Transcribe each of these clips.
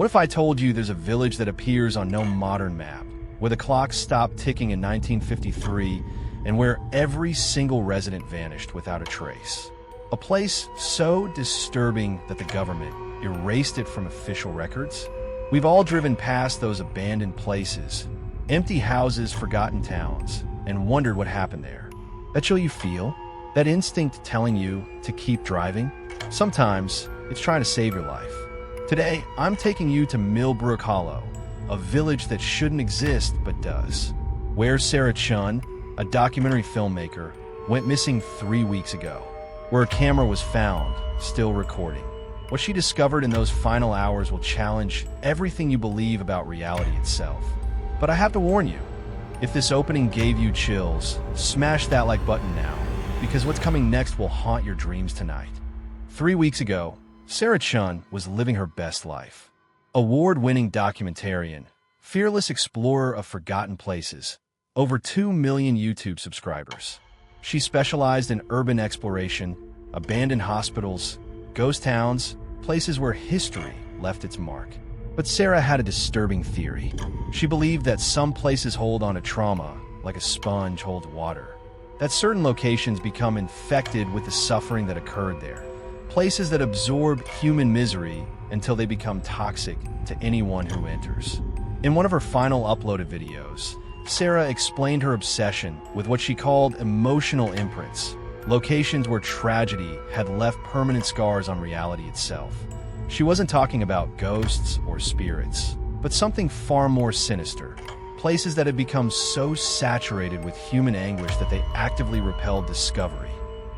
What if I told you there's a village that appears on no modern map, where the clock stopped ticking in 1953, and where every single resident vanished without a trace? A place so disturbing that the government erased it from official records? We've all driven past those abandoned places, empty houses, forgotten towns, and wondered what happened there. That chill you feel? That instinct telling you to keep driving? Sometimes it's trying to save your life. Today, I'm taking you to Millbrook Hollow, a village that shouldn't exist but does, where Sarah Chun, a documentary filmmaker, went missing 3 weeks ago, where a camera was found, still recording. What she discovered in those final hours will challenge everything you believe about reality itself. But I have to warn you, if this opening gave you chills, smash that like button now, because what's coming next will haunt your dreams tonight. 3 weeks ago, Sarah Chun was living her best life. Award-winning documentarian, fearless explorer of forgotten places, over 2 million YouTube subscribers. She specialized in urban exploration, abandoned hospitals, ghost towns, places where history left its mark. But Sarah had a disturbing theory. She believed that some places hold on to trauma, like a sponge holds water. That certain locations become infected with the suffering that occurred there. Places that absorb human misery until they become toxic to anyone who enters. In one of her final uploaded videos, Sarah explained her obsession with what she called emotional imprints, locations where tragedy had left permanent scars on reality itself. She wasn't talking about ghosts or spirits, but something far more sinister. Places that had become so saturated with human anguish that they actively repelled discovery.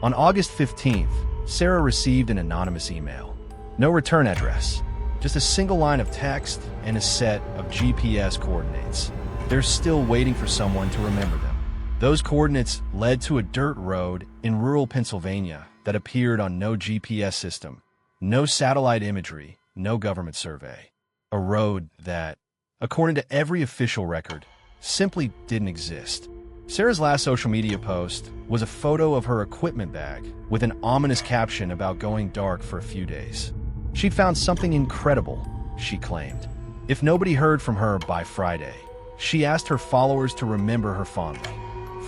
On August 15th, Sarah received an anonymous email. No return address, just a single line of text and a set of GPS coordinates. They're still waiting for someone to remember them. Those coordinates led to a dirt road in rural Pennsylvania that appeared on no GPS system, no satellite imagery, no government survey. A road that, according to every official record, simply didn't exist. Sarah's last social media post was a photo of her equipment bag with an ominous caption about going dark for a few days. She'd found something incredible, she claimed. If nobody heard from her by Friday, she asked her followers to remember her fondly.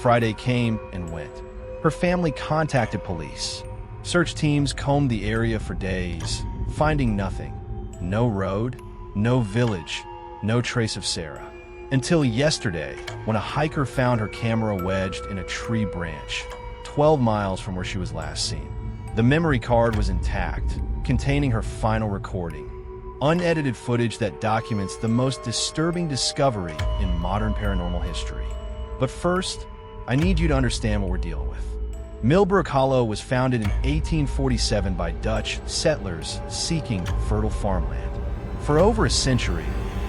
Friday came and went. Her family contacted police. Search teams combed the area for days, finding nothing. No road, no village, no trace of Sarah. Until yesterday, when a hiker found her camera wedged in a tree branch, 12 miles from where she was last seen. The memory card was intact, containing her final recording. Unedited footage that documents the most disturbing discovery in modern paranormal history. But first, I need you to understand what we're dealing with. Millbrook Hollow was founded in 1847 by Dutch settlers seeking fertile farmland. For over a century,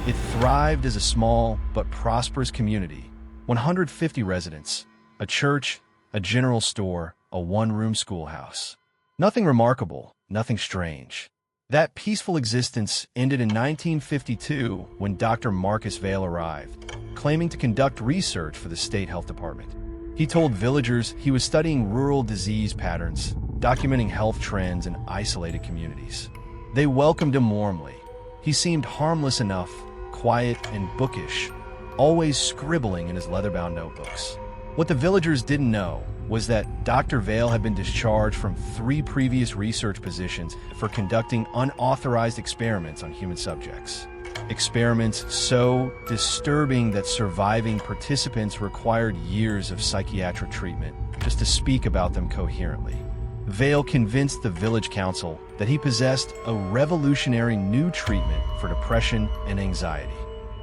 it thrived as a small but prosperous community, 150 residents, a church, a general store, a one-room schoolhouse. Nothing remarkable, nothing strange. That peaceful existence ended in 1952 when Dr. Marcus Vale arrived, claiming to conduct research for the state health department. He told villagers he was studying rural disease patterns, documenting health trends in isolated communities. They welcomed him warmly. He seemed harmless enough, quiet and bookish, always scribbling in his leather-bound notebooks. What the villagers didn't know was that Dr. Vale had been discharged from 3 previous research positions for conducting unauthorized experiments on human subjects. Experiments so disturbing that surviving participants required years of psychiatric treatment just to speak about them coherently. Vale convinced the village council that he possessed a revolutionary new treatment for depression and anxiety.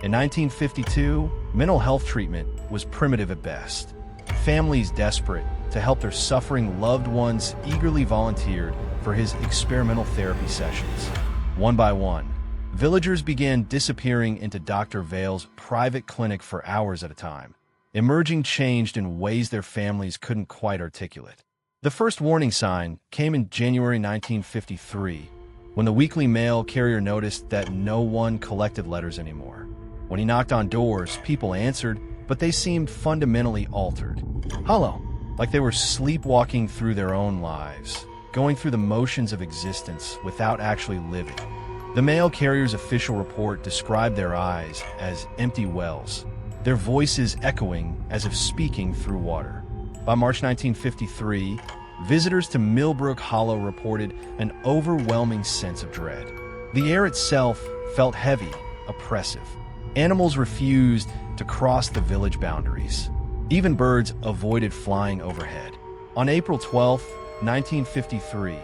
In 1952, mental health treatment was primitive at best. Families desperate to help their suffering loved ones eagerly volunteered for his experimental therapy sessions. One by one, villagers began disappearing into Dr. Vale's private clinic for hours at a time, emerging changed in ways their families couldn't quite articulate. The first warning sign came in January 1953, when the weekly mail carrier noticed that no one collected letters anymore. When he knocked on doors, people answered, but they seemed fundamentally altered. Hollow, like they were sleepwalking through their own lives, going through the motions of existence without actually living. The mail carrier's official report described their eyes as empty wells, their voices echoing as if speaking through water. By March 1953, visitors to Millbrook Hollow reported an overwhelming sense of dread. The air itself felt heavy, oppressive. Animals refused to cross the village boundaries. Even birds avoided flying overhead. On April 12, 1953,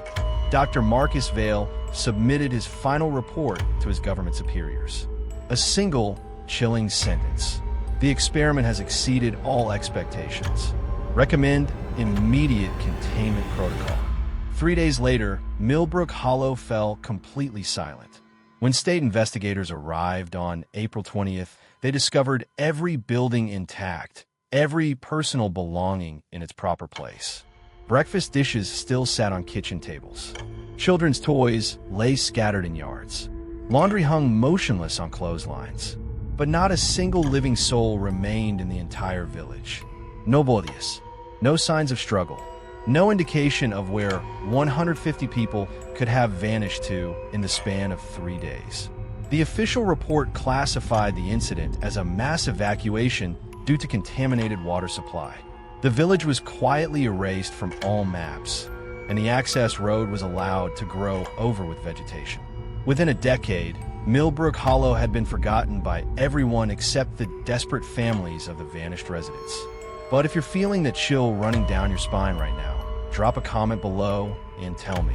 Dr. Marcus Vail submitted his final report to his government superiors. A single, chilling sentence. The experiment has exceeded all expectations. Recommend immediate containment protocol. 3 days later, Millbrook Hollow fell completely silent. When state investigators arrived on April 20th, they discovered every building intact, every personal belonging in its proper place. Breakfast dishes still sat on kitchen tables. Children's toys lay scattered in yards. Laundry hung motionless on clotheslines. But not a single living soul remained in the entire village. No bodies, no signs of struggle, no indication of where 150 people could have vanished to in the span of 3 days. The official report classified the incident as a mass evacuation due to contaminated water supply. The village was quietly erased from all maps, and the access road was allowed to grow over with vegetation. Within a decade, Millbrook Hollow had been forgotten by everyone except the desperate families of the vanished residents. But if you're feeling the chill running down your spine right now, drop a comment below and tell me.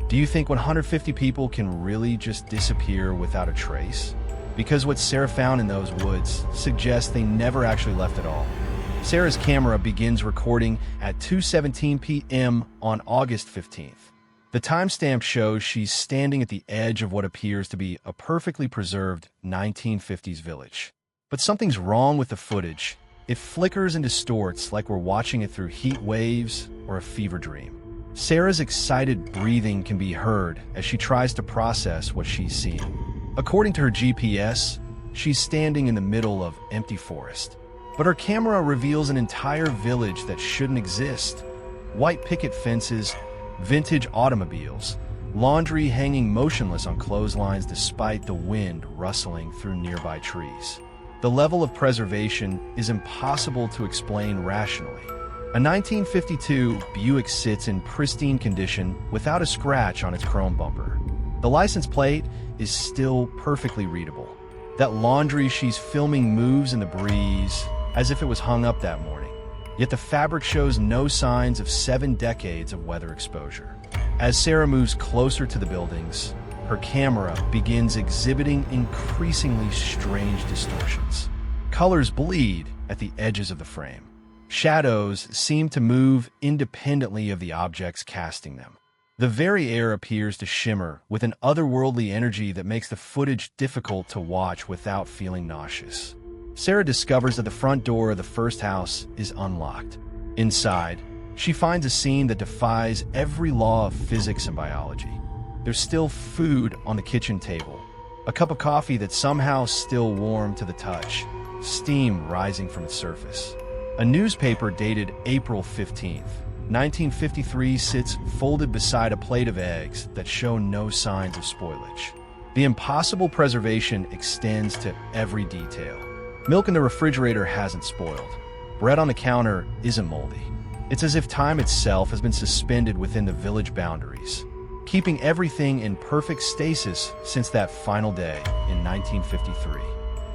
Do you think 150 people can really just disappear without a trace? Because what Sarah found in those woods suggests they never actually left at all. Sarah's camera begins recording at 2:17 p.m. on August 15th. The timestamp shows she's standing at the edge of what appears to be a perfectly preserved 1950s village. But something's wrong with the footage. It flickers and distorts like we're watching it through heat waves or a fever dream. Sarah's excited breathing can be heard as she tries to process what she's seeing. According to her GPS, she's standing in the middle of empty forest. But her camera reveals an entire village that shouldn't exist. White picket fences, vintage automobiles, laundry hanging motionless on clotheslines despite the wind rustling through nearby trees. The level of preservation is impossible to explain rationally. A 1952 Buick sits in pristine condition without a scratch on its chrome bumper. The license plate is still perfectly readable. That laundry she's filming moves in the breeze as if it was hung up that morning. Yet the fabric shows no signs of 7 decades of weather exposure. As Sarah moves closer to the buildings, her camera begins exhibiting increasingly strange distortions. Colors bleed at the edges of the frame. Shadows seem to move independently of the objects casting them. The very air appears to shimmer with an otherworldly energy that makes the footage difficult to watch without feeling nauseous. Sarah discovers that the front door of the first house is unlocked. Inside, she finds a scene that defies every law of physics and biology. There's still food on the kitchen table, a cup of coffee that's somehow still warm to the touch, steam rising from its surface. A newspaper dated April 15th, 1953 sits folded beside a plate of eggs that show no signs of spoilage. The impossible preservation extends to every detail. Milk in the refrigerator hasn't spoiled. Bread on the counter isn't moldy. It's as if time itself has been suspended within the village boundaries, keeping everything in perfect stasis since that final day in 1953.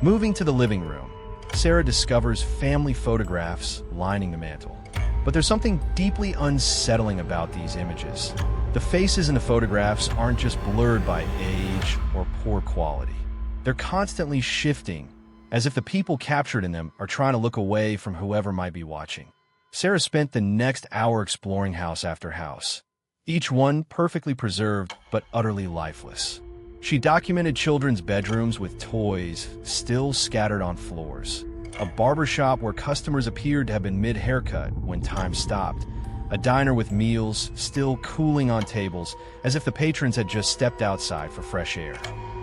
Moving to the living room, Sarah discovers family photographs lining the mantel. But there's something deeply unsettling about these images. The faces in the photographs aren't just blurred by age or poor quality. They're constantly shifting, as if the people captured in them are trying to look away from whoever might be watching. Sarah spent the next hour exploring house after house, each one perfectly preserved but utterly lifeless. She documented children's bedrooms with toys still scattered on floors, a barbershop where customers appeared to have been mid-haircut when time stopped, a diner with meals still cooling on tables as if the patrons had just stepped outside for fresh air.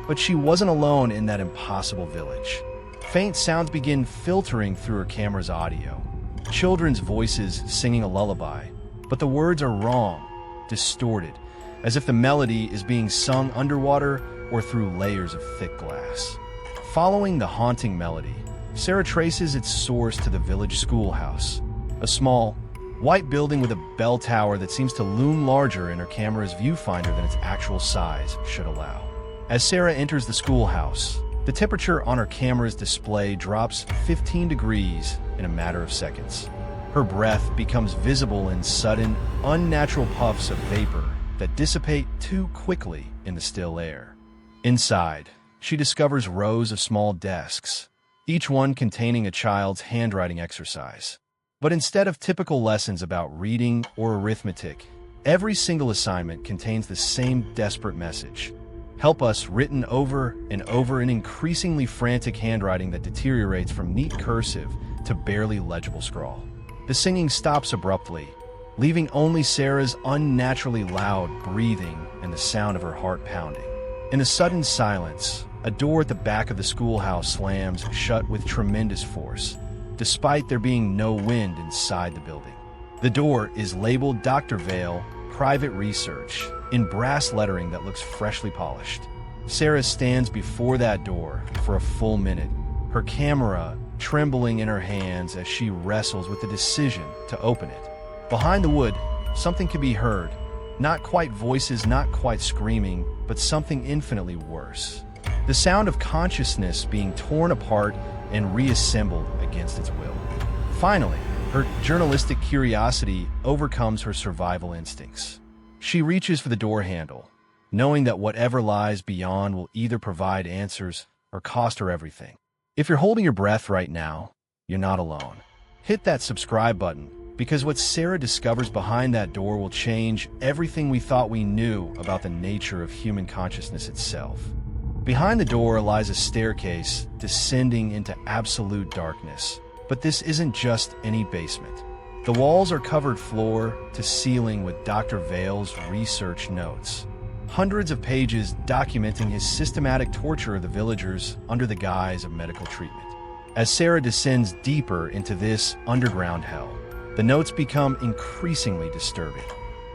But she wasn't alone in that impossible village. Faint sounds begin filtering through her camera's audio. Children's voices singing a lullaby, but the words are wrong, distorted, as if the melody is being sung underwater or through layers of thick glass. Following the haunting melody, Sarah traces its source to the village schoolhouse, a small, white building with a bell tower that seems to loom larger in her camera's viewfinder than its actual size should allow. As Sarah enters the schoolhouse, the temperature on her camera's display drops 15 degrees in a matter of seconds. Her breath becomes visible in sudden, unnatural puffs of vapor that dissipate too quickly in the still air. Inside, she discovers rows of small desks, each one containing a child's handwriting exercise. But instead of typical lessons about reading or arithmetic, every single assignment contains the same desperate message: "Help us," written over and over in increasingly frantic handwriting that deteriorates from neat cursive to barely legible scrawl. The singing stops abruptly, leaving only Sarah's unnaturally loud breathing and the sound of her heart pounding. In the sudden silence, a door at the back of the schoolhouse slams shut with tremendous force, despite there being no wind inside the building. The door is labeled Dr. Vale, Private Research, in brass lettering that looks freshly polished. Sarah stands before that door for a full minute, her camera trembling in her hands as she wrestles with the decision to open it. Behind the wood, something can be heard. Not quite voices, not quite screaming, but something infinitely worse. The sound of consciousness being torn apart and reassembled against its will. Finally, her journalistic curiosity overcomes her survival instincts. She reaches for the door handle, knowing that whatever lies beyond will either provide answers or cost her everything. If you're holding your breath right now, you're not alone. Hit that subscribe button, because what Sarah discovers behind that door will change everything we thought we knew about the nature of human consciousness itself. Behind the door lies a staircase descending into absolute darkness. But this isn't just any basement. The walls are covered floor to ceiling with Dr. Vale's research notes. Hundreds of pages documenting his systematic torture of the villagers under the guise of medical treatment. As Sarah descends deeper into this underground hell, the notes become increasingly disturbing.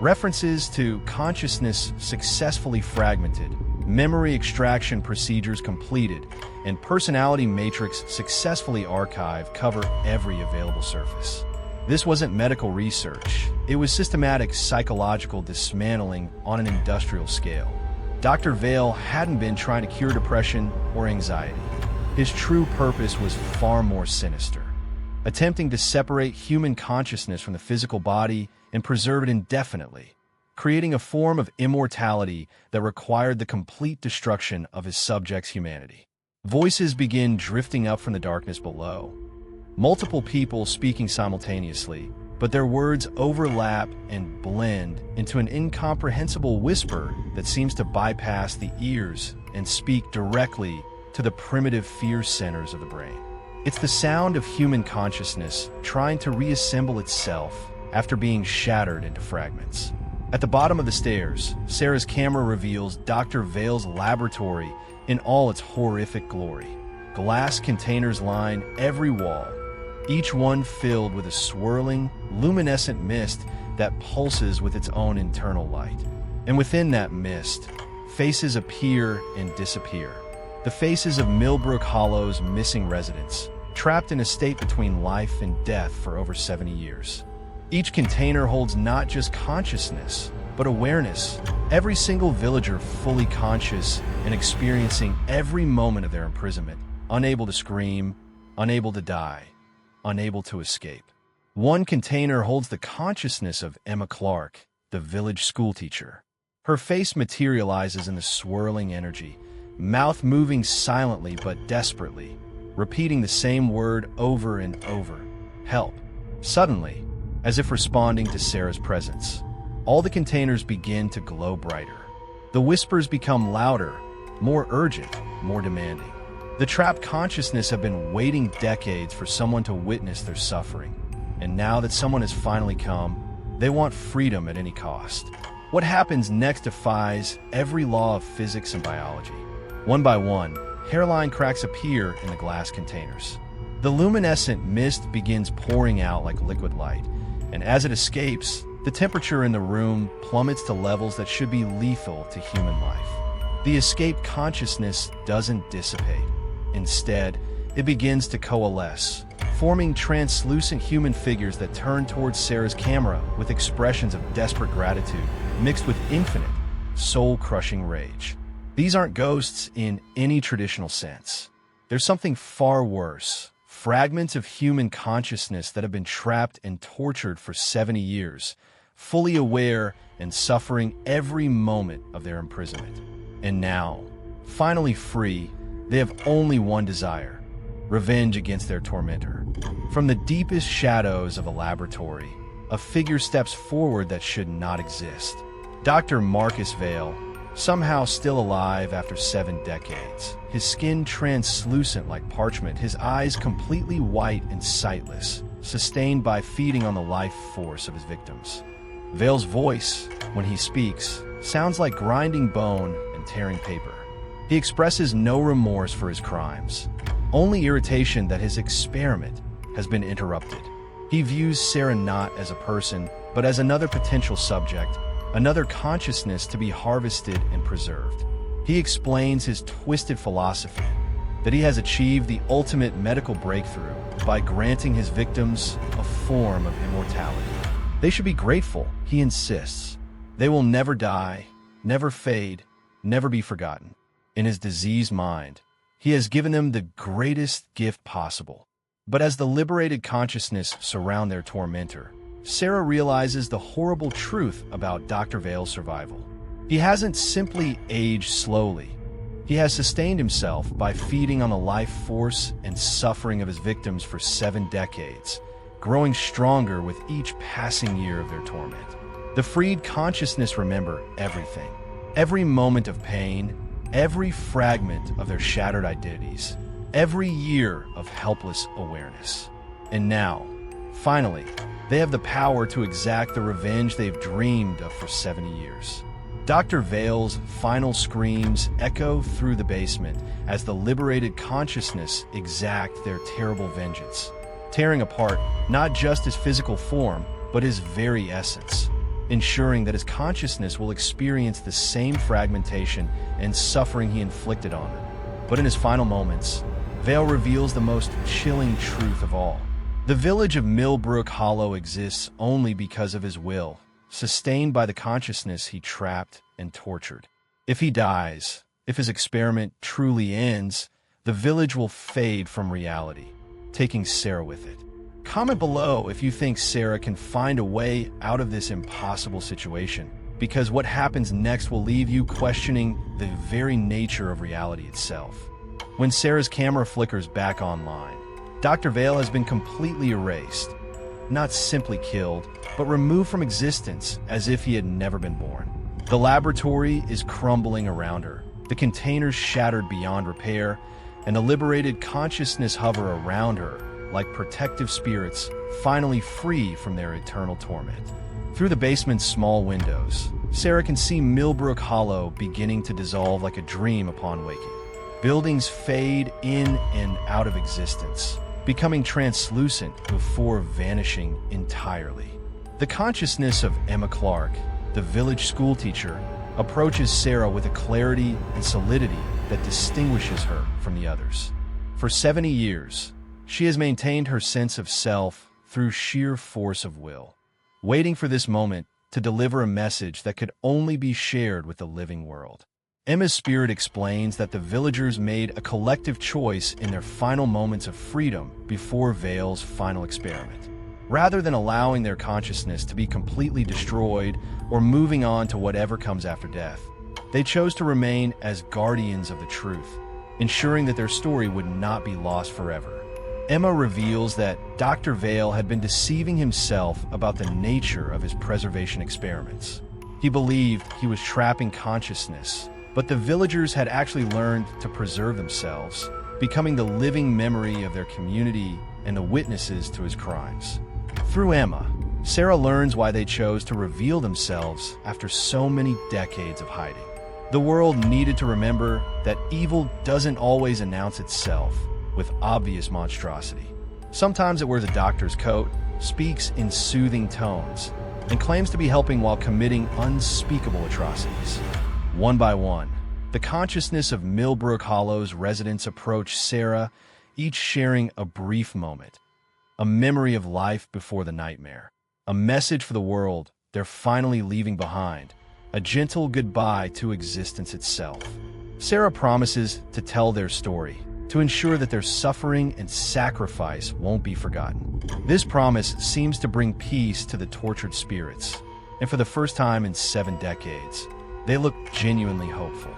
References to consciousness successfully fragmented, memory extraction procedures completed, and personality matrix successfully archived cover every available surface. This wasn't medical research. It was systematic psychological dismantling on an industrial scale. Dr. Vale hadn't been trying to cure depression or anxiety. His true purpose was far more sinister, attempting to separate human consciousness from the physical body and preserve it indefinitely, creating a form of immortality that required the complete destruction of his subjects' humanity. Voices begin drifting up from the darkness below. Multiple people speaking simultaneously, but their words overlap and blend into an incomprehensible whisper that seems to bypass the ears and speak directly to the primitive fear centers of the brain. It's the sound of human consciousness trying to reassemble itself after being shattered into fragments. At the bottom of the stairs, Sarah's camera reveals Dr. Vale's laboratory in all its horrific glory. Glass containers line every wall, each one filled with a swirling, luminescent mist that pulses with its own internal light. And within that mist, faces appear and disappear. The faces of Millbrook Hollow's missing residents, trapped in a state between life and death for over 70 years. Each container holds not just consciousness, but awareness. Every single villager fully conscious and experiencing every moment of their imprisonment, unable to scream, unable to die, unable to escape. One container holds the consciousness of Emma Clark, the village schoolteacher. Her face materializes in the swirling energy, mouth moving silently but desperately, repeating the same word over and over: help. Suddenly, as if responding to Sarah's presence, all the containers begin to glow brighter. The whispers become louder, more urgent, more demanding. The trapped consciousness have been waiting decades for someone to witness their suffering. And now that someone has finally come, they want freedom at any cost. What happens next defies every law of physics and biology. One by one, hairline cracks appear in the glass containers. The luminescent mist begins pouring out like liquid light, and as it escapes, the temperature in the room plummets to levels that should be lethal to human life. The escaped consciousness doesn't dissipate. Instead, it begins to coalesce, forming translucent human figures that turn towards Sarah's camera with expressions of desperate gratitude mixed with infinite, soul-crushing rage. These aren't ghosts in any traditional sense. There's something far worse. Fragments of human consciousness that have been trapped and tortured for 70 years, fully aware and suffering every moment of their imprisonment. And now, finally free, they have only one desire: revenge against their tormentor. From the deepest shadows of a laboratory, a figure steps forward that should not exist. Dr. Marcus Vale, somehow still alive after 7 decades, his skin translucent like parchment, his eyes completely white and sightless, sustained by feeding on the life force of his victims. Vale's voice, when he speaks, sounds like grinding bone and tearing paper. He expresses no remorse for his crimes, only irritation that his experiment has been interrupted. He views Sarah not as a person, but as another potential subject, another consciousness to be harvested and preserved. He explains his twisted philosophy, that he has achieved the ultimate medical breakthrough by granting his victims a form of immortality. They should be grateful, he insists. They will never die, never fade, never be forgotten. In his diseased mind, he has given them the greatest gift possible. But as the liberated consciousness surround their tormentor, Sarah realizes the horrible truth about Dr. Vale's survival. He hasn't simply aged slowly. He has sustained himself by feeding on the life force and suffering of his victims for 7 decades, growing stronger with each passing year of their torment. The freed consciousness remember everything, every moment of pain, every fragment of their shattered identities, every year of helpless awareness. And now, finally, they have the power to exact the revenge they've dreamed of for 70 years. Dr. Vale's final screams echo through the basement as the liberated consciousness exact their terrible vengeance, tearing apart not just his physical form, but his very essence, ensuring that his consciousness will experience the same fragmentation and suffering he inflicted on them. But in his final moments, Vale reveals the most chilling truth of all. The village of Millbrook Hollow exists only because of his will, sustained by the consciousness he trapped and tortured. If he dies, if his experiment truly ends, the village will fade from reality, taking Sarah with it. Comment below if you think Sarah can find a way out of this impossible situation, because what happens next will leave you questioning the very nature of reality itself. When Sarah's camera flickers back online, Dr. Vale has been completely erased, not simply killed, but removed from existence as if he had never been born. The laboratory is crumbling around her, the containers shattered beyond repair, and the liberated consciousness hover around her like protective spirits finally free from their eternal torment. Through the basement's small windows, Sarah can see Millbrook Hollow beginning to dissolve like a dream upon waking. Buildings fade in and out of existence, becoming translucent before vanishing entirely. The consciousness of Emma Clark, the village schoolteacher, approaches Sarah with a clarity and solidity that distinguishes her from the others. For 70 years, she has maintained her sense of self through sheer force of will, waiting for this moment to deliver a message that could only be shared with the living world. Emma's spirit explains that the villagers made a collective choice in their final moments of freedom before Vale's final experiment. Rather than allowing their consciousness to be completely destroyed or moving on to whatever comes after death, they chose to remain as guardians of the truth, ensuring that their story would not be lost forever. Emma reveals that Dr. Vale had been deceiving himself about the nature of his preservation experiments. He believed he was trapping consciousness, but the villagers had actually learned to preserve themselves, becoming the living memory of their community and the witnesses to his crimes. Through Emma, Sarah learns why they chose to reveal themselves after so many decades of hiding. The world needed to remember that evil doesn't always announce itself with obvious monstrosity. Sometimes it wears a doctor's coat, speaks in soothing tones, and claims to be helping while committing unspeakable atrocities. One by one, The consciousness of Millbrook Hollow's residents approach Sarah, each sharing a brief moment, a memory of life before the nightmare, a message for the world they're finally leaving behind, a gentle goodbye to existence itself. Sarah promises to tell their story, to ensure that their suffering and sacrifice won't be forgotten. This promise seems to bring peace to the tortured spirits, and for the first time in 7 decades, they look genuinely hopeful.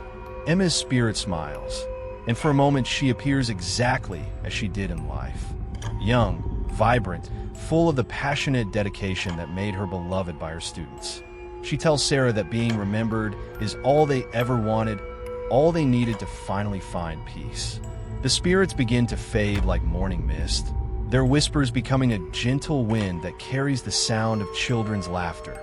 Emma's spirit smiles, and for a moment she appears exactly as she did in life. Young, vibrant, full of the passionate dedication that made her beloved by her students. She tells Sarah that being remembered is all they ever wanted, all they needed to finally find peace. The spirits begin to fade like morning mist, their whispers becoming a gentle wind that carries the sound of children's laughter.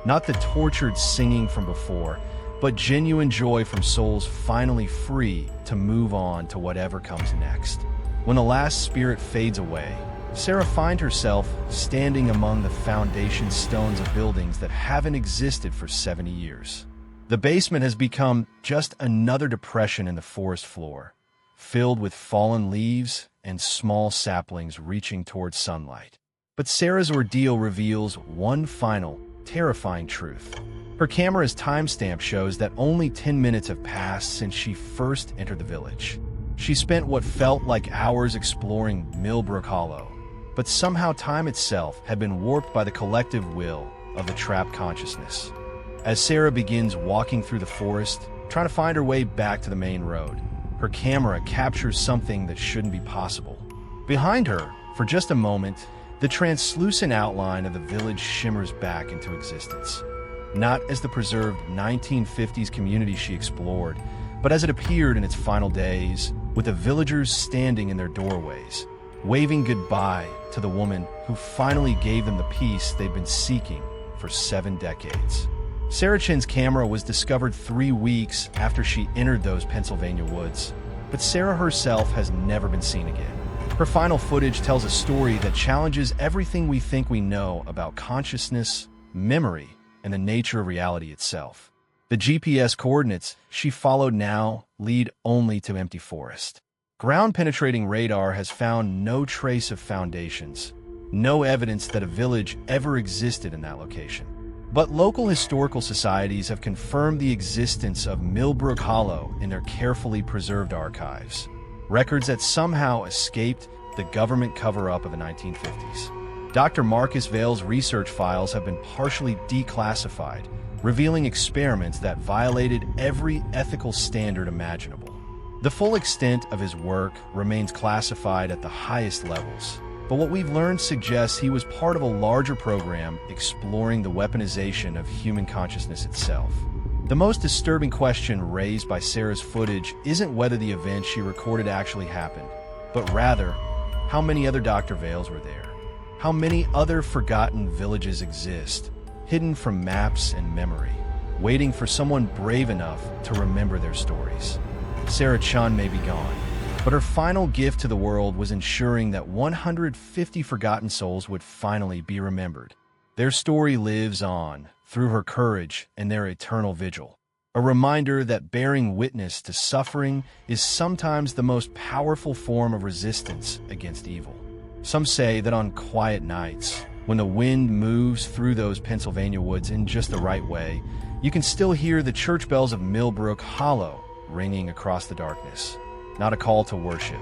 Not the tortured singing from before, but genuine joy from souls finally free to move on to whatever comes next. When the last spirit fades away, Sarah finds herself standing among the foundation stones of buildings that haven't existed for 70 years. The basement has become just another depression in the forest floor, filled with fallen leaves and small saplings reaching towards sunlight. But Sarah's ordeal reveals one final, terrifying truth. Her camera's timestamp shows that only 10 minutes have passed since she first entered the village. She spent what felt like hours exploring Millbrook Hollow, but somehow time itself had been warped by the collective will of the trapped consciousness. As Sarah begins walking through the forest, trying to find her way back to the main road, her camera captures something that shouldn't be possible. Behind her, for just a moment, the translucent outline of the village shimmers back into existence. Not as the preserved 1950s community she explored, but as it appeared in its final days, with the villagers standing in their doorways, waving goodbye to the woman who finally gave them the peace they'd been seeking for 7 decades. Sarah Chin's camera was discovered 3 weeks after she entered those Pennsylvania woods, but Sarah herself has never been seen again. Her final footage tells a story that challenges everything we think we know about consciousness, memory, and the nature of reality itself. The GPS coordinates she followed now lead only to empty forest. Ground-penetrating radar has found no trace of foundations, no evidence that a village ever existed in that location. But local historical societies have confirmed the existence of Millbrook Hollow in their carefully preserved archives, records that somehow escaped the government cover-up of the 1950s. Dr. Marcus Vale's research files have been partially declassified, revealing experiments that violated every ethical standard imaginable. The full extent of his work remains classified at the highest levels, but what we've learned suggests he was part of a larger program exploring the weaponization of human consciousness itself. The most disturbing question raised by Sarah's footage isn't whether the event she recorded actually happened, but rather, how many other Dr. Vales were there? How many other forgotten villages exist, hidden from maps and memory, waiting for someone brave enough to remember their stories? Sarah Chun may be gone, but her final gift to the world was ensuring that 150 forgotten souls would finally be remembered. Their story lives on through her courage and their eternal vigil, a reminder that bearing witness to suffering is sometimes the most powerful form of resistance against evil. Some say that on quiet nights, when the wind moves through those Pennsylvania woods in just the right way, you can still hear the church bells of Millbrook Hollow ringing across the darkness. Not a call to worship,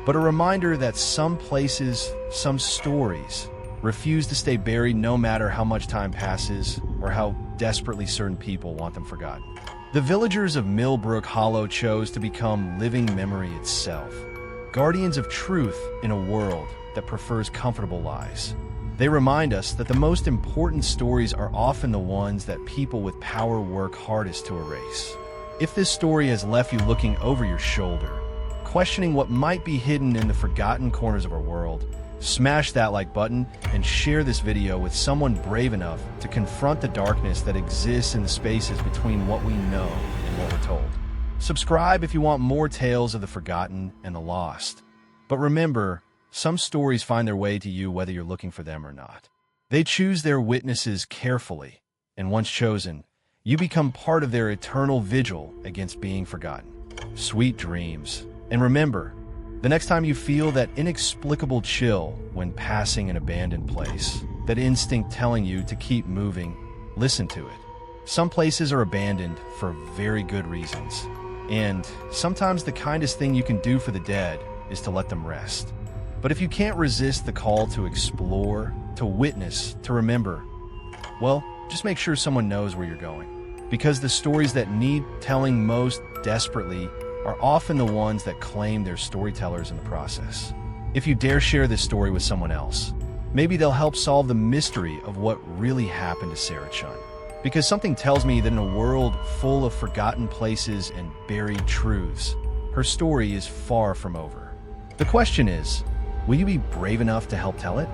but a reminder that some places, some stories, refuse to stay buried no matter how much time passes or how desperately certain people want them forgotten. The villagers of Millbrook Hollow chose to become living memory itself, guardians of truth in a world that prefers comfortable lies. They remind us that the most important stories are often the ones that people with power work hardest to erase. If this story has left you looking over your shoulder, questioning what might be hidden in the forgotten corners of our world, smash that like button and share this video with someone brave enough to confront the darkness that exists in the spaces between what we know and what we're told. Subscribe if you want more tales of the forgotten and the lost. But remember, some stories find their way to you whether you're looking for them or not. They choose their witnesses carefully, and once chosen, You become part of their eternal vigil against being forgotten. Sweet dreams. And remember, the next time you feel that inexplicable chill when passing an abandoned place, that instinct telling you to keep moving, listen to it. Some places are abandoned for very good reasons. And sometimes the kindest thing you can do for the dead is to let them rest. But if you can't resist the call to explore, to witness, to remember, well, just make sure someone knows where you're going. Because the stories that need telling most desperately are often the ones that claim they're storytellers in the process. If you dare share this story with someone else, maybe they'll help solve the mystery of what really happened to Sarah Chun. Because something tells me that in a world full of forgotten places and buried truths, her story is far from over. The question is, will you be brave enough to help tell it?